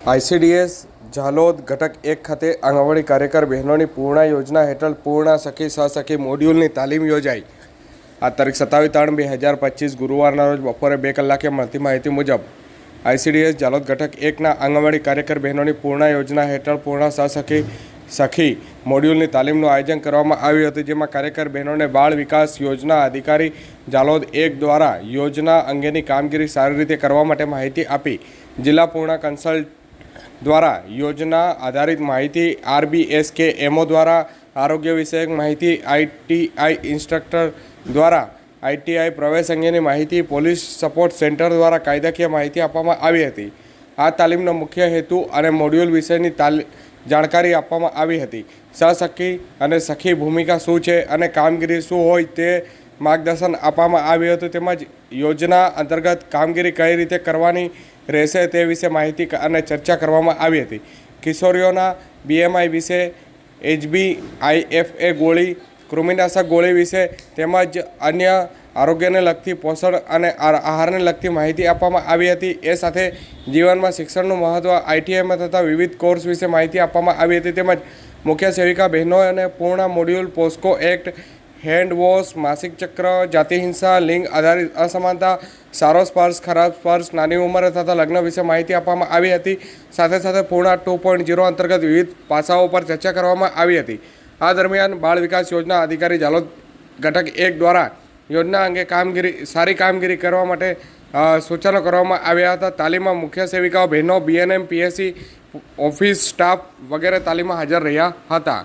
ICDS Jhalod ઘટક 1 ખાતે આંગણવાડી કાર્યકર બહેનોની પૂર્ણ યોજના હેઠળ પૂર્ણ સખી સહસખી મોડ્યુલની તાલીમ યોજાઈ। આ તારીખ 27/3/2025 ગુરુવારના રોજ બપોરે 2 કલાકે મળતી માહિતી મુજબ આઈસીડીએસ ઝાલોદ ઘટક 1ના આંગણવાડી કાર્યકર બહેનોની પૂર્ણ યોજના હેઠળ પૂર્ણ સખી મોડ્યુલની તાલીમનું આયોજન કરવામાં આવ્યું હતું, જેમાં કાર્યકર બહેનોને બાળ વિકાસ યોજના અધિકારી ઝાલોદ 1 દ્વારા યોજના અંગેની કામગીરી સારી રીતે કરવા માટે માહિતી આપી। જિલ્લા પૂર્ણ કન્સલ્ટ દ્વારા યોજના આધારિત માહિતી, RBSK એમઓ દ્વારા આરોગ્ય વિષયક માહિતી, ITI ઇન્સ્ટ્રક્ટર દ્વારા ITI પ્રવેશ અંગેની માહિતી, પોલીસ સપોર્ટ સેન્ટર દ્વારા કાયદાકીય માહિતી આપવામાં આવી હતી। આ તાલીમનો મુખ્ય હેતુ અને મોડ્યુલ વિષયની જાણકારી આપવામાં આવી હતી। સહસખી અને સખી ભૂમિકા શું છે અને કામગીરી શું હોય તે માર્ગદર્શન આપવામાં આવ્યું હતું, તેમજ યોજના અંતર્ગત કામગીરી કઈ રીતે કરવાની રહેશે તે વિશે માહિતી અને ચર્ચા કરવામાં આવી હતી। કિશોરીઓના BMI વિશે, HB, IFA ગોળી, કૃમિનાશક ગોળી વિશે તેમજ અન્ય આરોગ્યને લગતી પોષણ અને આહારને લગતી માહિતી આપવામાં આવી હતી। એ સાથે જીવનમાં શિક્ષણનું મહત્ત્વ, ITIમાં થતા વિવિધ કોર્સ વિશે માહિતી આપવામાં આવી હતી, તેમજ મુખ્ય સેવિકા બહેનોને પૂર્ણ module, POCSO act, hand wash, માસિક ચક્ર, જાતિહિંસા, લિંગ આધારિત અસમાનતા, સારો સ્પર્શ, ખરાબ સ્પર્શ, નાની ઉંમરે થતા લગ્ન વિશે માહિતી આપવામાં આવી હતી। સાથે સાથે પૂર્ણ 2.0 અંતર્ગત વિવિધ પાસાઓ પર ચર્ચા કરવામાં આવી હતી। આ દરમિયાન બાળ વિકાસ યોજના અધિકારી ઝાલોદ ઘટક 1 દ્વારા યોજના અંગે સારી કામગીરી કરવા માટે સૂચનો કરવામાં આવ્યા હતા। તાલીમમાં મુખ્ય સેવિકાઓ બહેનો, BNM, PSC ઓફિસ સ્ટાફ વગેરે તાલીમમાં હાજર રહ્યા હતા।